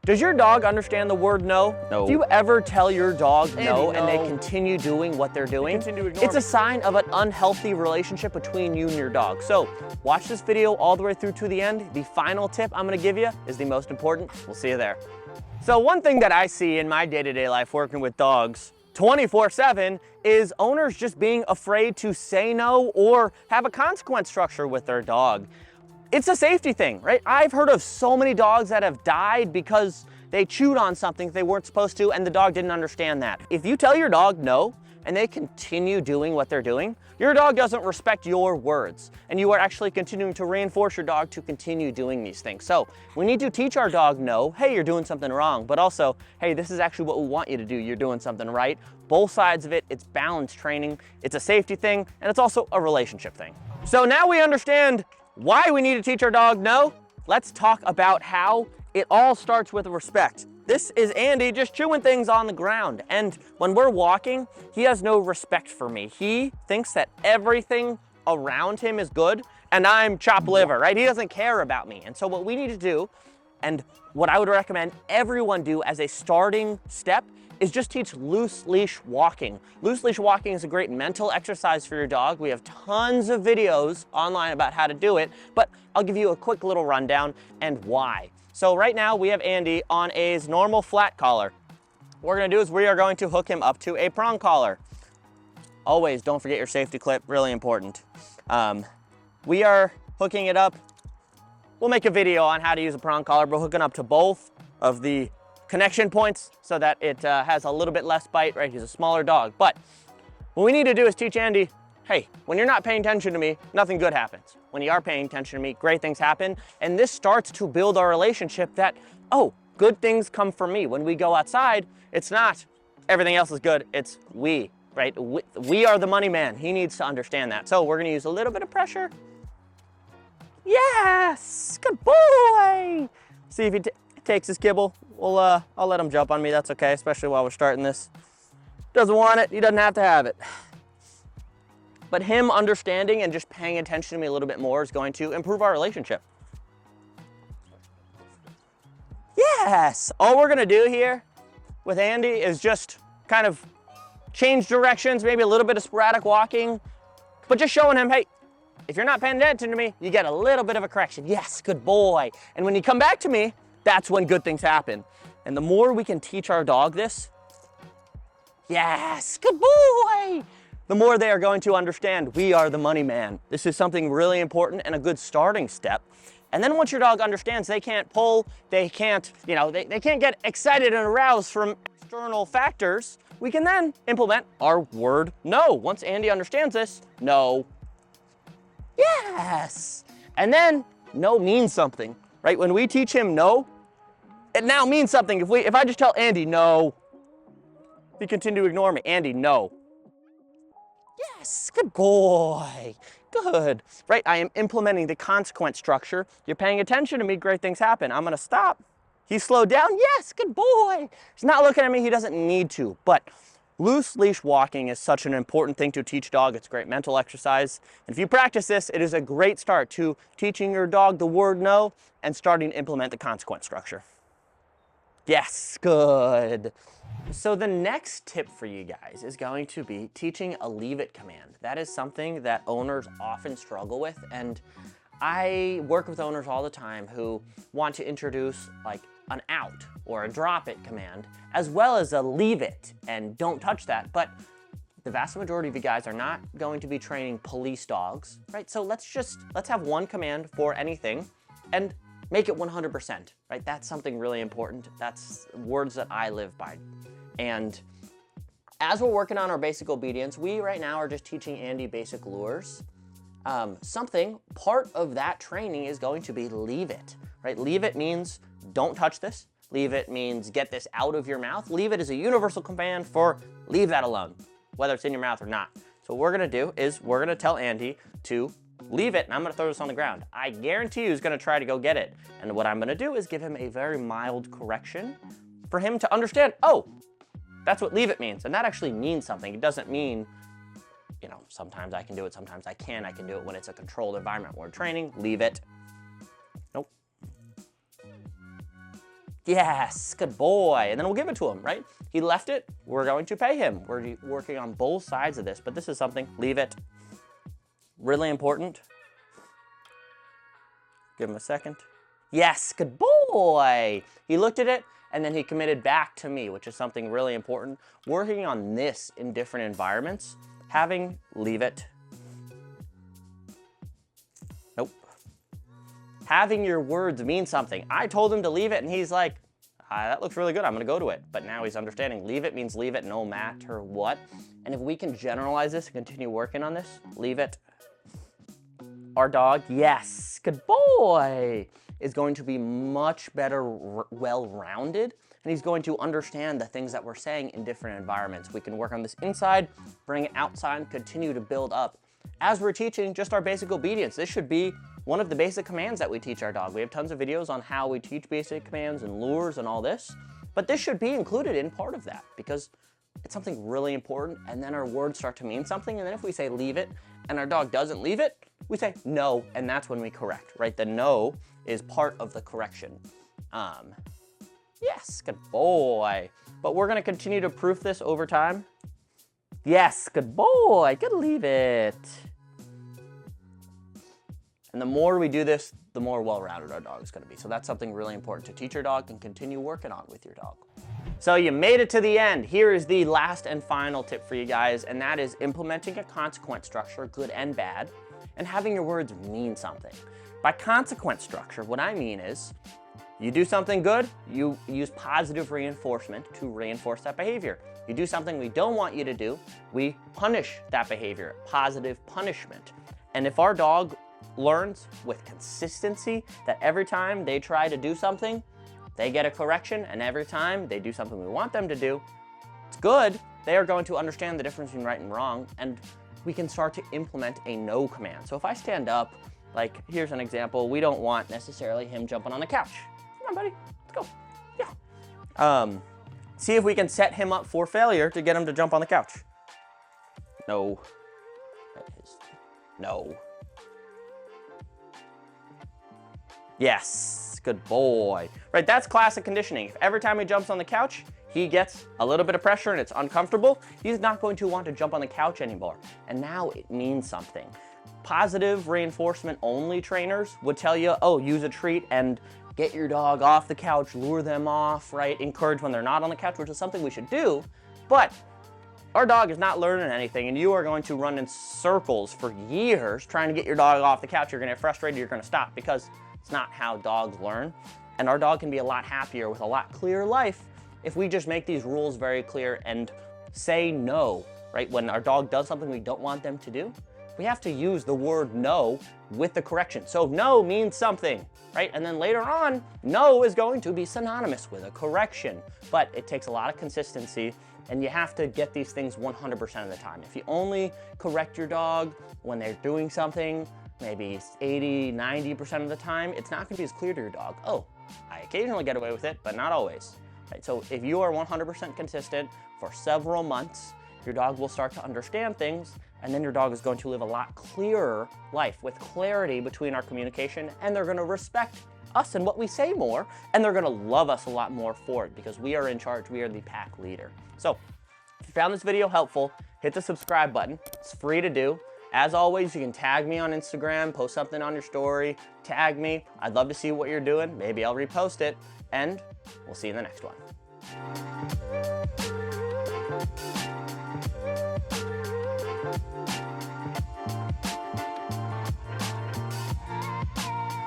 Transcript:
Does your dog understand the word no? No. Do you ever tell your dog no, Andy, and they no. continue doing what they're doing? continue to ignore It's a me. sign of an unhealthy relationship between you and your dog. So watch this video all the way through to the end. The final tip I'm gonna give you is the most important. We'll see you there. So one thing that I see in my day-to-day life working with dogs 24/7 is owners just being afraid to say no or have a consequence structure with their dog. It's a safety thing, right? I've heard of so many dogs that have died because they chewed on something they weren't supposed to and the dog didn't understand that. If you tell your dog no and they continue doing what they're doing, your dog doesn't respect your words and you are actually continuing to reinforce your dog to continue doing these things. So we need to teach our dog no, hey, you're doing something wrong, but also, hey, this is actually what we want you to do. You're doing something right. Both sides of it, it's balanced training, it's a safety thing, and it's also a relationship thing. So now we understand why we need to teach our dog no. Let's talk about how it all starts with respect. This is Andy just chewing things on the ground. And when we're walking, he has no respect for me. He thinks that everything around him is good and I'm chopped liver, right? He doesn't care about me. And so what we need to do, and what I would recommend everyone do as a starting step, is just teach loose leash walking. Loose leash walking is a great mental exercise for your dog. We have tons of videos online about how to do it, but I'll give you a quick little rundown and why. So right now we have Andy on a normal flat collar. What we're gonna do is we are going to hook him up to a prong collar. Always don't forget your safety clip, really important. We are hooking it up. We'll make a video on how to use a prong collar, but hooking up to both of the connection points so that it has a little bit less bite, right? He's a smaller dog. But what we need to do is teach Andy, hey, when you're not paying attention to me, nothing good happens. When you are paying attention to me, great things happen. And this starts to build our relationship that, oh, good things come from me. When we go outside, it's not everything else is good, it's we, right? We are the money man. He needs to understand that. So we're gonna use a little bit of pressure. Yes, good boy. See if he takes his kibble. I'll let him jump on me, that's okay, especially while we're starting this. Doesn't want it, he doesn't have to have it. But him understanding and just paying attention to me a little bit more is going to improve our relationship. Yes, all we're gonna do here with Andy is just kind of change directions, maybe a little bit of sporadic walking, but just showing him, hey, if you're not paying attention to me, you get a little bit of a correction. Yes, good boy. And when you come back to me, that's when good things happen. And the more we can teach our dog this, yes, good boy, the more they are going to understand we are the money man. This is something really important and a good starting step. And then once your dog understands they can't pull, they can't, they can't get excited and aroused from external factors, we can then implement our word no. Once Andy understands this, no. Yes. And then no means something, right? When we teach him no, it now means something. If I just tell Andy no, he continue to ignore me. Andy, no. Yes, good boy. Good. Right, I am implementing the consequent structure. You're paying attention to me, great things happen. I'm gonna stop. He slowed down. Yes, good boy. He's not looking at me, he doesn't need to. But loose leash walking is such an important thing to teach dog. It's a great mental exercise. And if you practice this, it is a great start to teaching your dog the word no and starting to implement the consequent structure. Yes, good. So the next tip for you guys is going to be teaching a leave it command. That is something that owners often struggle with, and I work with owners all the time who want to introduce like an out or a drop it command, as well as a leave it and don't touch that. But the vast majority of you guys are not going to be training police dogs, right? So let's have one command for anything and make it 100%, right? That's something really important. That's words that I live by. And as we're working on our basic obedience, we right now are just teaching Andy basic lures. Part of that training is going to be leave it, right? Leave it means don't touch this. Leave it means get this out of your mouth. Leave it is a universal command for leave that alone, whether it's in your mouth or not. So what we're gonna do is we're gonna tell Andy to leave it, and I'm gonna throw this on the ground. I guarantee you he's gonna try to go get it. And what I'm gonna do is give him a very mild correction for him to understand, oh, that's what leave it means. And that actually means something. It doesn't mean, sometimes I can do it, sometimes I can do it when it's a controlled environment. We're training, leave it. Nope. Yes, good boy. And then we'll give it to him, right? He left it, we're going to pay him. We're working on both sides of this, but this is something, leave it. Really important. Give him a second. Yes, good boy. He looked at it, and then he committed back to me, which is something really important. Working on this in different environments, having, leave it. Nope. Having your words mean something. I told him to leave it, and he's like, that looks really good, I'm gonna go to it. But now he's understanding, leave it means leave it no matter what. And if we can generalize this and continue working on this, leave it. Our dog, yes, good boy, is going to be much better, well-rounded, and he's going to understand the things that we're saying in different environments. We can work on this inside, bring it outside, and continue to build up. As we're teaching just our basic obedience, this should be one of the basic commands that we teach our dog. We have tons of videos on how we teach basic commands and lures and all this, but this should be included in part of that because it's something really important, and then our words start to mean something, and then if we say leave it and our dog doesn't leave it, we say no, and that's when we correct, right? The no is part of the correction. Yes, good boy. But we're gonna continue to proof this over time. Yes, good boy, good, leave it. And the more we do this, the more well-rounded our dog is gonna be. So that's something really important to teach your dog and continue working on with your dog. So you made it to the end. Here is the last and final tip for you guys, and that is implementing a consequent structure, good and bad, and having your words mean something. By consequent structure, what I mean is, you do something good, you use positive reinforcement to reinforce that behavior. You do something we don't want you to do, we punish that behavior, positive punishment. And if our dog learns with consistency that every time they try to do something, they get a correction, and every time they do something we want them to do, it's good, they are going to understand the difference between right and wrong, and we can start to implement a no command. So if I stand up, like here's an example, we don't want necessarily him jumping on the couch. Come on, buddy, let's go. Yeah. See if we can set him up for failure to get him to jump on the couch. No. No. Yes, good boy. Right, that's classic conditioning. If every time he jumps on the couch, he gets a little bit of pressure and it's uncomfortable, he's not going to want to jump on the couch anymore. And now it means something. Positive reinforcement only trainers would tell you, oh, use a treat and get your dog off the couch, lure them off, right? Encourage when they're not on the couch, which is something we should do. But our dog is not learning anything, and you are going to run in circles for years trying to get your dog off the couch. You're gonna get frustrated, you're gonna stop, because it's not how dogs learn. And our dog can be a lot happier with a lot clearer life if we just make these rules very clear and say no, right? When our dog does something we don't want them to do, we have to use the word no with the correction. So no means something, right? And then later on, no is going to be synonymous with a correction. But it takes a lot of consistency, and you have to get these things 100% of the time. If you only correct your dog when they're doing something, maybe 80, 90% of the time, it's not gonna be as clear to your dog. Oh, I occasionally get away with it, but not always. Right? So if you are 100% consistent for several months, your dog will start to understand things, and then your dog is going to live a lot clearer life with clarity between our communication, and they're gonna respect us and what we say more, and they're gonna love us a lot more for it because we are in charge, we are the pack leader. So if you found this video helpful, hit the subscribe button. It's free to do. As always, you can tag me on Instagram, post something on your story, tag me. I'd love to see what you're doing. Maybe I'll repost it, and we'll see you in the next one.